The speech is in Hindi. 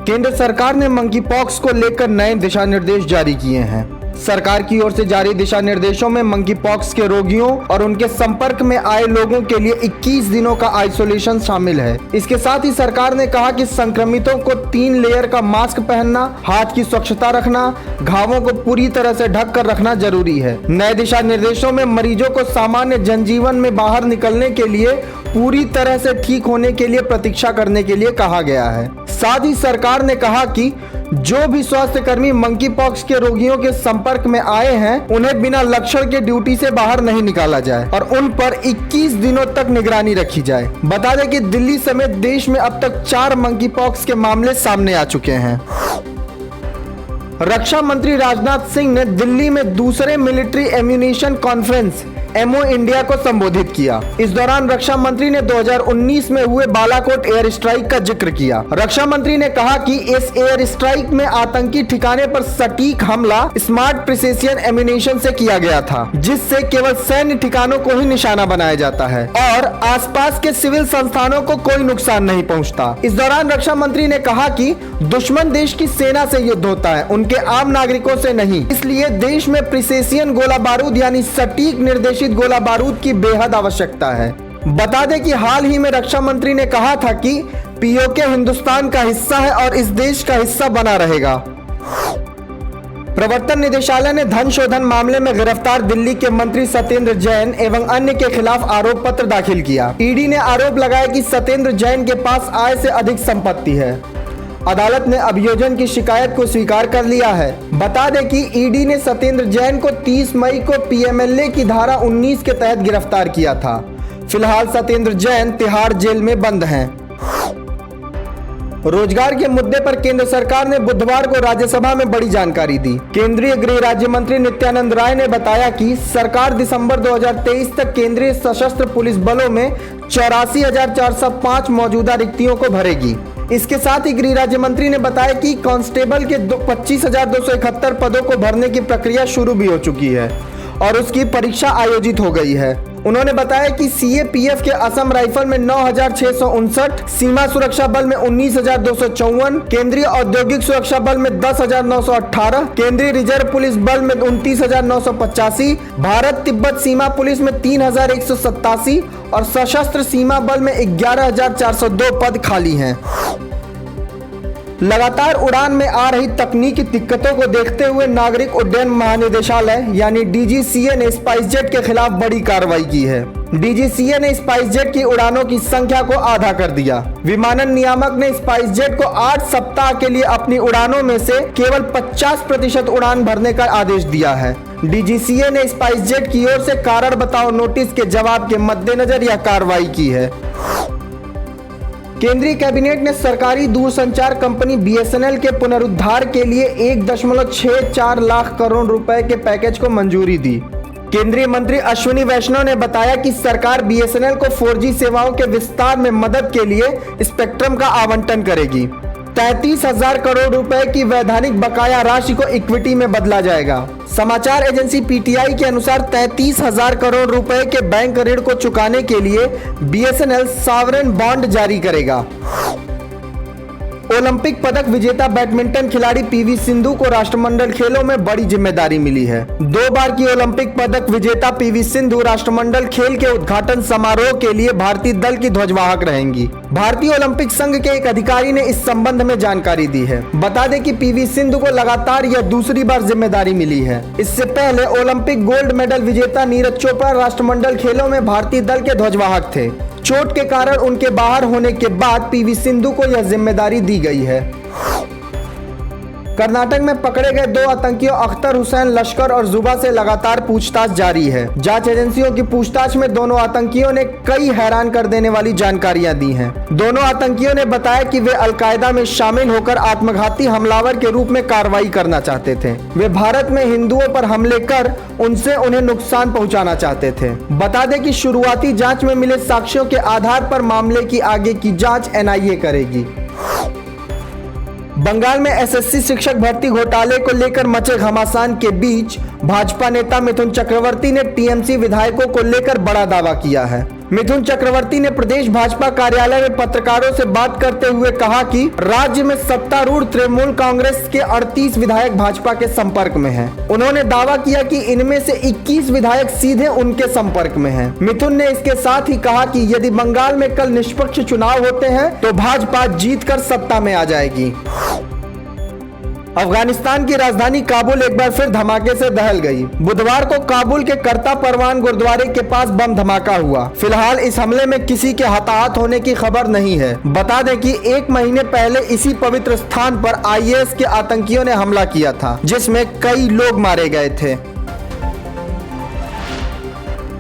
केंद्र सरकार ने मंकी पॉक्स को लेकर नए दिशा निर्देश जारी किए हैं। सरकार की ओर से जारी दिशा निर्देशों में मंकी पॉक्स के रोगियों और उनके संपर्क में आए लोगों के लिए 21 दिनों का आइसोलेशन शामिल है। इसके साथ ही सरकार ने कहा कि संक्रमितों को 3 लेयर का मास्क पहनना, हाथ की स्वच्छता रखना, घावों को पूरी तरह से ढक कर रखना जरूरी है। नए दिशा निर्देशों में मरीजों को सामान्य जनजीवन में बाहर निकलने के लिए पूरी तरह से ठीक होने के लिए प्रतीक्षा करने के लिए कहा गया है। साथ ही सरकार ने कहा कि जो भी स्वास्थ्य कर्मी मंकी पॉक्स के रोगियों के संपर्क में आए हैं, उन्हें बिना लक्षण के ड्यूटी से बाहर नहीं निकाला जाए और उन पर 21 दिनों तक निगरानी रखी जाए। बता दें कि दिल्ली समेत देश में अब तक 4 मंकी पॉक्स के मामले सामने आ चुके हैं। रक्षा मंत्री राजनाथ सिंह ने दिल्ली में दूसरे military ammunition conference ammo India को संबोधित किया। इस दौरान रक्षा मंत्री ने 2019 में हुए बालाकोट एयर स्ट्राइक का जिक्र किया। रक्षा मंत्री ने कहा कि इस एयर स्ट्राइक में आतंकी ठिकाने पर सटीक हमला स्मार्ट प्रिसिशन एम्यूनिशन से किया गया था, जिससे केवल सैन्य ठिकानों को ही निशाना बनाया जाता है और आसपास के सिविल संस्थानों को कोई नुकसान नहीं पहुंचता। इस दौरान रक्षा मंत्री ने कहा कि दुश्मन देश की सेना से युद्ध होता है, उनके आम नागरिकों से नहीं। इसलिए देश में प्रिसिशन गोला बारूद यानी सटीक निर्देशित गोला बारूद की बेहद आवश्यकता है। बता दें कि हाल ही में रक्षा मंत्री ने कहा था कि पीओके हिंदुस्तान का हिस्सा है और इस देश का हिस्सा बना रहेगा। प्रवर्तन निदेशालय ने धन शोधन मामले में गिरफ्तार दिल्ली के मंत्री सत्येंद्र जैन एवं अन्य के खिलाफ आरोप पत्र दाखिल किया। ईडी ने आरोप लगाया कि सत्येंद्र जैन के पास आय से अधिक संपत्ति है। अदालत ने अभियोजन की शिकायत को स्वीकार कर लिया है। बता दें कि ईडी ने सत्येंद्र जैन को 30 मई को पीएमएलए की धारा 19 के तहत गिरफ्तार किया था। फिलहाल सत्येंद्र जैन तिहाड़ जेल में बंद हैं। रोजगार के मुद्दे पर केंद्र सरकार ने बुधवार को राज्यसभा में बड़ी जानकारी दी। केंद्रीय गृह राज्य मंत्री नित्यानंद राय ने बताया कि सरकार दिसंबर 2023 तक केंद्रीय सशस्त्र पुलिस बलों में 84,405 मौजूदा रिक्तियों को भरेगी। इसके साथ ही गृह राज्य मंत्री ने बताया कि कांस्टेबल के 25,271 पदों को भरने की प्रक्रिया शुरू भी हो चुकी है और उसकी परीक्षा आयोजित हो गई है। उन्होंने बताया कि सीएपीएफ के असम राइफल में 9,659, सीमा सुरक्षा बल में 19,254, केंद्रीय औद्योगिक सुरक्षा बल में 10,918, केंद्रीय रिजर्व पुलिस बल में 29,985, भारत तिब्बत सीमा पुलिस में 3,187 और सशस्त्र सीमा बल में 11,402 पद खाली हैं। लगातार उड़ान में आ रही तकनीकी दिक्कतों को देखते हुए नागरिक उड्डयन महानिदेशालय यानी डीजीसीए ने स्पाइसजेट के खिलाफ बड़ी कार्रवाई की है। डीजीसीए ने स्पाइसजेट की उड़ानों की संख्या को आधा कर दिया। विमानन नियामक ने स्पाइसजेट को 8 सप्ताह के लिए अपनी उड़ानों में से केवल 50% उड़ान भरने का आदेश दिया है। डीजीसीए ने स्पाइसजेट की ओर से कारण बताओ नोटिस के जवाब के मद्देनजर यह कार्रवाई की है। केंद्रीय कैबिनेट ने सरकारी दूरसंचार कंपनी बीएसएनएल के पुनरुद्धार के लिए 1.64 लाख करोड़ रुपए के पैकेज को मंजूरी दी। केंद्रीय मंत्री अश्विनी वैष्णव ने बताया कि सरकार बीएसएनएल को 4G सेवाओं के विस्तार में मदद के लिए स्पेक्ट्रम का आवंटन करेगी। 33,000 करोड़ रुपए की वैधानिक बकाया राशि को इक्विटी में बदला जाएगा। समाचार एजेंसी पीटीआई के अनुसार 33,000 करोड़ रुपए के बैंक ऋण को चुकाने के लिए बीएसएनएल सॉवरेन बॉन्ड जारी करेगा। ओलंपिक पदक विजेता बैडमिंटन खिलाड़ी पीवी सिंधु को राष्ट्रमंडल खेलों में बड़ी जिम्मेदारी मिली है। 2 बार की ओलंपिक पदक विजेता पीवी सिंधु राष्ट्रमंडल खेल के उद्घाटन समारोह के लिए भारतीय दल की ध्वजवाहक रहेंगी। भारतीय ओलंपिक संघ के एक अधिकारी ने इस संबंध में जानकारी दी है। बता दें कि पीवी सिंधु को लगातार यह दूसरी बार जिम्मेदारी मिली है। इससे पहले ओलंपिक गोल्ड मेडल विजेता नीरज चोपड़ा राष्ट्रमंडल खेलों में भारतीय दल के ध्वजवाहक थे। चोट के कारण उनके बाहर होने के बाद पीवी सिंधु को यह जिम्मेदारी दी गई है। कर्नाटक में पकड़े गए 2 आतंकियों अख्तर हुसैन लश्कर और जुबा से लगातार पूछताछ जारी है। जांच एजेंसियों की पूछताछ में दोनों आतंकियों ने कई हैरान कर देने वाली जानकारियां दी हैं। दोनों आतंकियों ने बताया कि वे अलकायदा में शामिल होकर आत्मघाती हमलावर के रूप में कार्रवाई करना चाहते थे। वे भारत में हिंदुओं पर हमले कर उनसे उन्हें नुकसान पहुंचाना चाहते थे। बता दें कि शुरुआती जांच में मिले साक्ष्यों के आधार पर मामले की आगे की जांच एनआईए करेगी। बंगाल में एसएससी शिक्षक भर्ती घोटाले को लेकर मचे घमासान के बीच भाजपा नेता मिथुन चक्रवर्ती ने टीएमसी विधायकों को लेकर बड़ा दावा किया है। मिथुन चक्रवर्ती ने प्रदेश भाजपा कार्यालय में पत्रकारों से बात करते हुए कहा कि राज्य में सत्तारूढ़ तृणमूल कांग्रेस के 38 विधायक भाजपा के संपर्क में हैं। उन्होंने दावा किया कि इनमें से 21 विधायक सीधे उनके संपर्क में हैं। मिथुन ने इसके साथ ही कहा कि यदि बंगाल में कल निष्पक्ष चुनाव होते हैं तो भाजपा जीतकर सत्ता में आ जाएगी। अफगानिस्तान की राजधानी काबुल एक बार फिर धमाके से दहल गई। बुधवार को काबुल के करता परवान गुरुद्वारे के पास बम धमाका हुआ। फिलहाल इस हमले में किसी के हताहत होने की खबर नहीं है। बता दें कि 1 महीने पहले इसी पवित्र स्थान पर IS के आतंकियों ने हमला किया था, जिसमें कई लोग मारे गए थे।